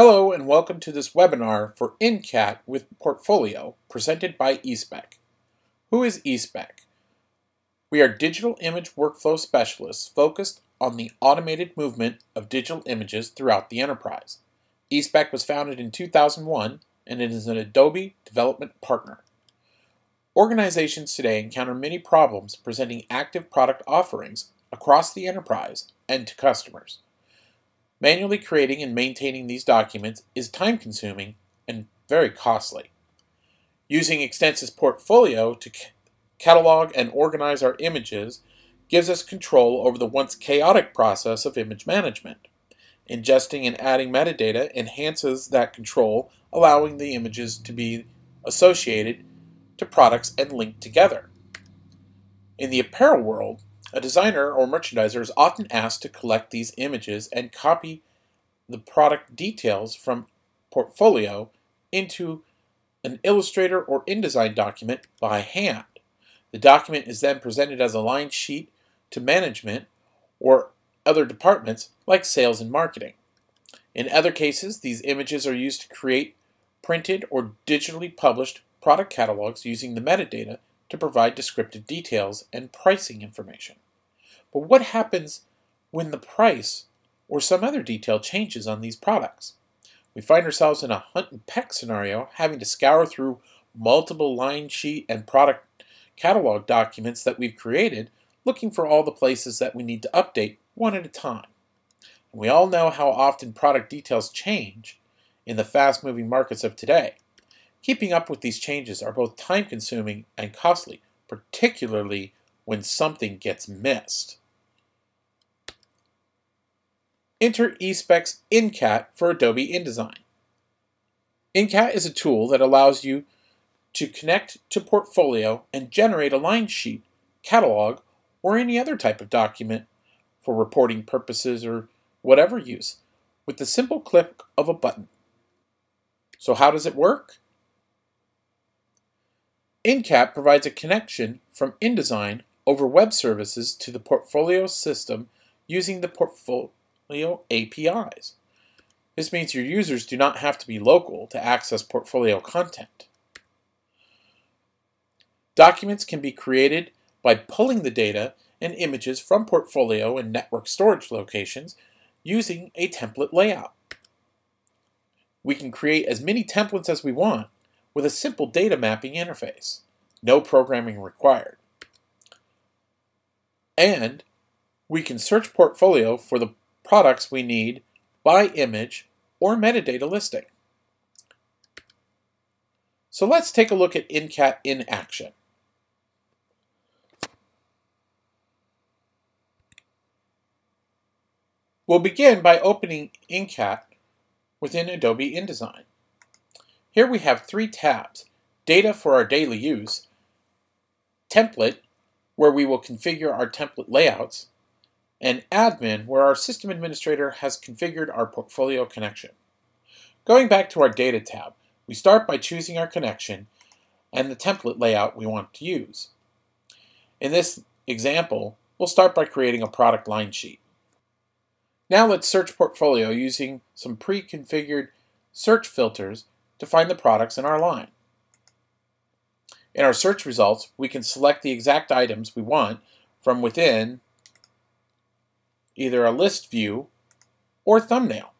Hello and welcome to this webinar for InCat with Portfolio presented by E-Spec. Who is E-Spec? We are digital image workflow specialists focused on the automated movement of digital images throughout the enterprise. E-Spec was founded in 2001 and it is an Adobe development partner. Organizations today encounter many problems presenting active product offerings across the enterprise and to customers. Manually creating and maintaining these documents is time-consuming and very costly. Using Extensis Portfolio to catalog and organize our images gives us control over the once chaotic process of image management. Ingesting and adding metadata enhances that control, allowing the images to be associated to products and linked together. In the apparel world, a designer or merchandiser is often asked to collect these images and copy the product details from Portfolio into an Illustrator or InDesign document by hand. The document is then presented as a line sheet to management or other departments like sales and marketing. In other cases, these images are used to create printed or digitally published product catalogs using the metadata to provide descriptive details and pricing information. But what happens when the price or some other detail changes on these products? We find ourselves in a hunt and peck scenario, having to scour through multiple line sheet and product catalog documents that we've created, looking for all the places that we need to update one at a time. And we all know how often product details change in the fast-moving markets of today. Keeping up with these changes are both time-consuming and costly, particularly when something gets missed. Enter E-Spec's InCat for Adobe InDesign. InCat is a tool that allows you to connect to Portfolio and generate a line sheet, catalog, or any other type of document for reporting purposes or whatever use with the simple click of a button. So how does it work? InCat provides a connection from InDesign over web services to the Portfolio system using the Portfolio APIs. This means your users do not have to be local to access Portfolio content. Documents can be created by pulling the data and images from Portfolio and network storage locations using a template layout. We can create as many templates as we want with a simple data mapping interface. No programming required. And we can search Portfolio for the products we need by image or metadata listing. So let's take a look at InCat in action. We'll begin by opening InCat within Adobe InDesign. Here we have three tabs: Data for our daily use, Template, where we will configure our template layouts, and Admin, where our system administrator has configured our Portfolio connection. Going back to our Data tab, we start by choosing our connection and the template layout we want to use. In this example, we'll start by creating a product line sheet. Now let's search Portfolio using some pre-configured search filters to find the products in our line. In our search results, we can select the exact items we want from within either a list view or thumbnail.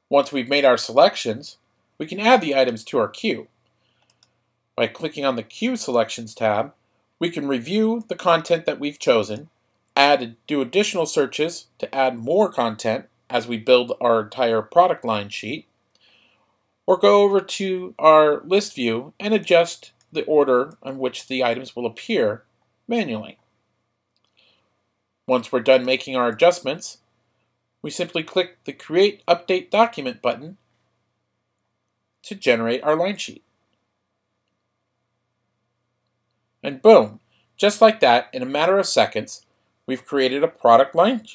Once we've made our selections, we can add the items to our queue. By clicking on the Queue Selections tab, we can review the content that we've chosen, do additional searches to add more content as we build our entire product line sheet, or go over to our list view and adjust the order in which the items will appear manually. Once we're done making our adjustments, we simply click the Create Update Document button to generate our line sheet. And boom, just like that, in a matter of seconds, we've created a product line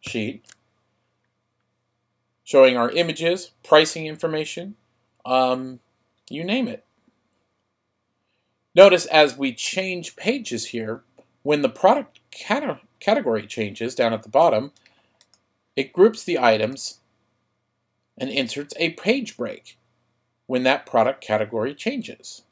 sheet showing our images, pricing information, you name it. Notice as we change pages here, when the product category changes down at the bottom, it groups the items and inserts a page break when that product category changes.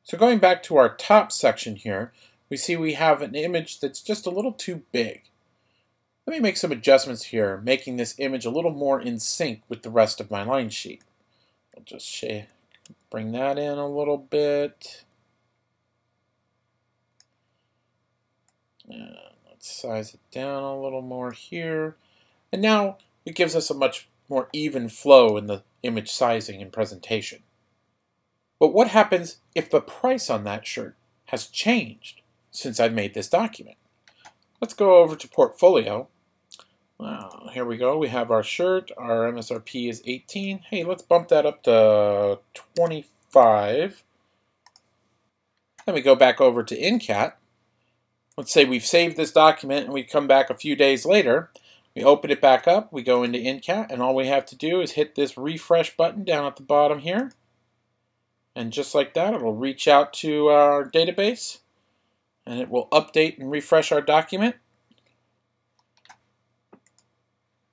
So going back to our top section here, we see we have an image that's just a little too big. Let me make some adjustments here, making this image a little more in sync with the rest of my line sheet. I'll just bring that in a little bit. And let's size it down a little more here. And now it gives us a much more even flow in the image sizing and presentation. But what happens if the price on that shirt has changed since I've made this document? Let's go over to Portfolio. Here we go. We have our shirt. Our MSRP is 18. Hey, let's bump that up to 25. Then we go back over to InCat. Let's say we've saved this document and we come back a few days later. We open it back up. We go into InCat, and all we have to do is hit this refresh button down at the bottom here. And just like that, it'll reach out to our database and it will update and refresh our document.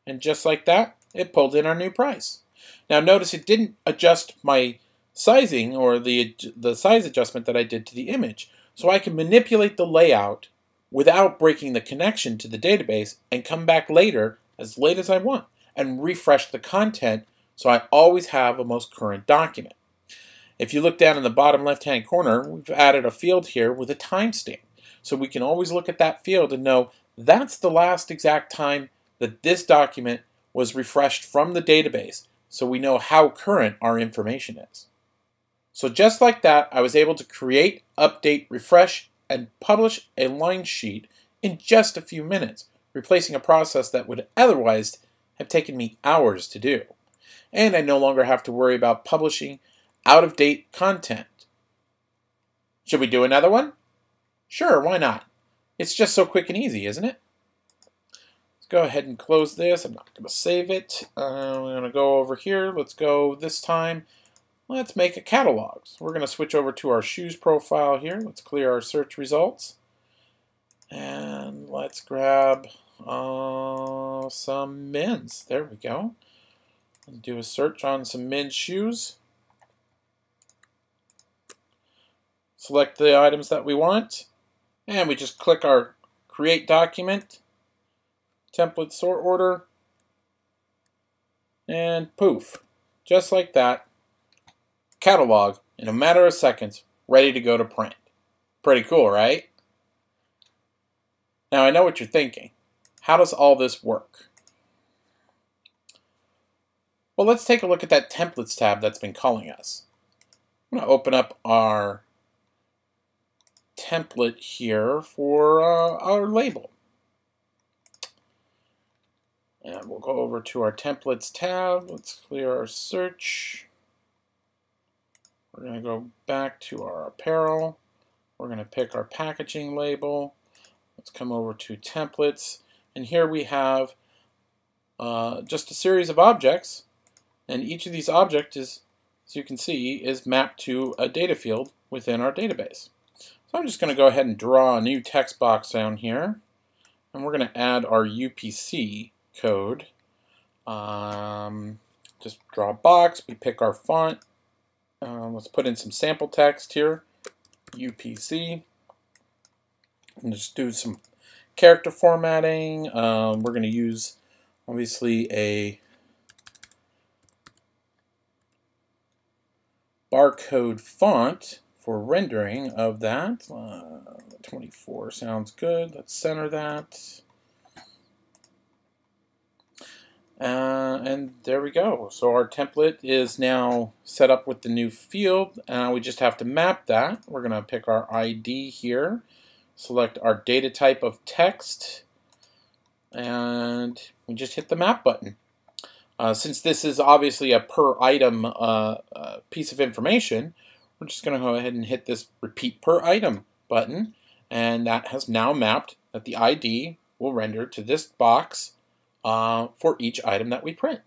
And just like that, it pulled in our new price. Now notice it didn't adjust my sizing or the size adjustment that I did to the image. So I can manipulate the layout without breaking the connection to the database and come back later, as late as I want, and refresh the content so I always have a most current document. If you look down in the bottom left-hand corner, we've added a field here with a timestamp. So we can always look at that field and know that's the last exact time that this document was refreshed from the database, so we know how current our information is. So just like that, I was able to create, update, refresh, and publish a line sheet in just a few minutes, replacing a process that would otherwise have taken me hours to do. And I no longer have to worry about publishing out-of-date content. Should we do another one? Sure, why not? It's just so quick and easy, isn't it? Let's go ahead and close this. I'm not going to save it. I'm going to go over here. Let's go this time. Let's make a catalog. So we're going to switch over to our shoes profile here. Let's clear our search results. And let's grab some men's. There we go. Let's do a search on some men's shoes. Select the items that we want, and we just click our Create Document, Template Sort Order, and poof, just like that, catalog in a matter of seconds, ready to go to print. Pretty cool, right? Now I know what you're thinking. How does all this work? Well, let's take a look at that Templates tab that's been calling us. I'm going to open up our template here for our label. And we'll go over to our Templates tab. Let's clear our search. We're going to go back to our apparel. We're going to pick our packaging label. Let's come over to Templates. And here we have just a series of objects. And each of these objects is, as you can see, is mapped to a data field within our database. So I'm just going to go ahead and draw a new text box down here, and we're going to add our UPC code. Just draw a box, we pick our font, let's put in some sample text here, UPC, and just do some character formatting. We're going to use, obviously, a barcode font for rendering of that. 24 sounds good. Let's center that. And there we go. So our template is now set up with the new field. We just have to map that. We're going to pick our ID here, select our data type of text, and we just hit the map button. Since this is obviously a per item piece of information, we're just going to go ahead and hit this repeat per item button, and that has now mapped that the ID will render to this box for each item that we print.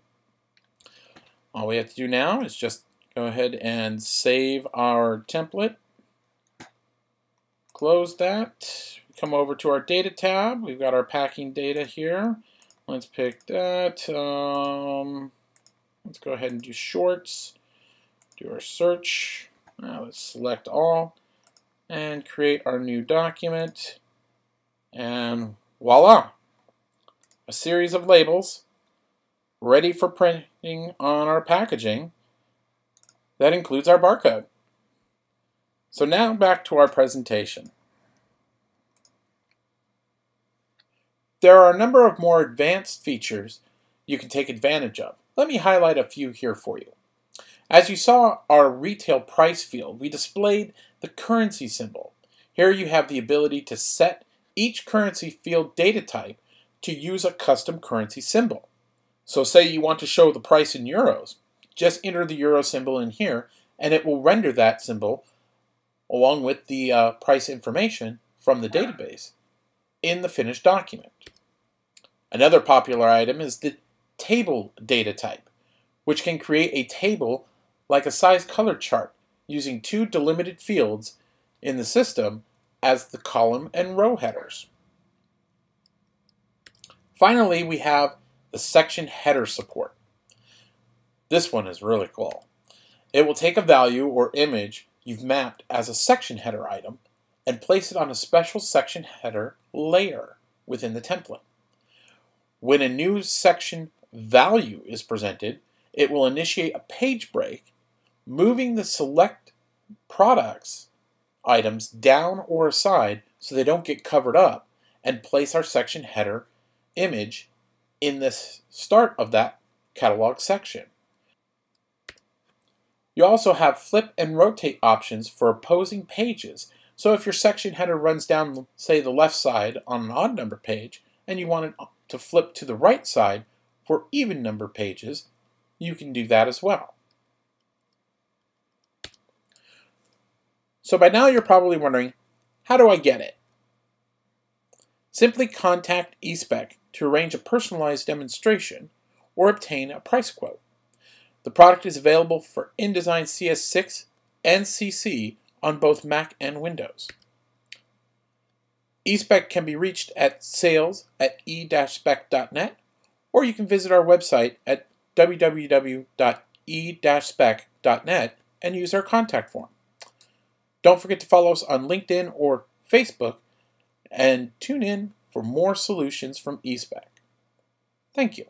All we have to do now is just go ahead and save our template, close that. Come over to our data tab. We've got our packing data here. Let's pick that. Let's go ahead and do shorts. Do our search. Now let's select all and create our new document. And voila! A series of labels ready for printing on our packaging that includes our barcode. So now back to our presentation. There are a number of more advanced features you can take advantage of. Let me highlight a few here for you. As you saw our retail price field, we displayed the currency symbol. Here you have the ability to set each currency field data type to use a custom currency symbol. So say you want to show the price in euros, just enter the euro symbol in here and it will render that symbol along with the price information from the database in the finished document. Another popular item is the table data type, which can create a table like a size color chart using two delimited fields in the system as the column and row headers. Finally, we have the section header support. This one is really cool. It will take a value or image you've mapped as a section header item and place it on a special section header layer within the template. When a new section value is presented, it will initiate a page break, moving the select products items down or aside so they don't get covered up, and place our section header image in the start of that catalog section. You also have flip and rotate options for opposing pages. So if your section header runs down, say, the left side on an odd number page, and you want it to flip to the right side for even number pages, you can do that as well. So by now you're probably wondering, how do I get it? Simply contact E-Spec to arrange a personalized demonstration or obtain a price quote. The product is available for InDesign CS6 and CC on both Mac and Windows. E-Spec can be reached at sales@e-spec.net, or you can visit our website at www.e-spec.net and use our contact form. Don't forget to follow us on LinkedIn or Facebook, and tune in for more solutions from E-Spec. Thank you.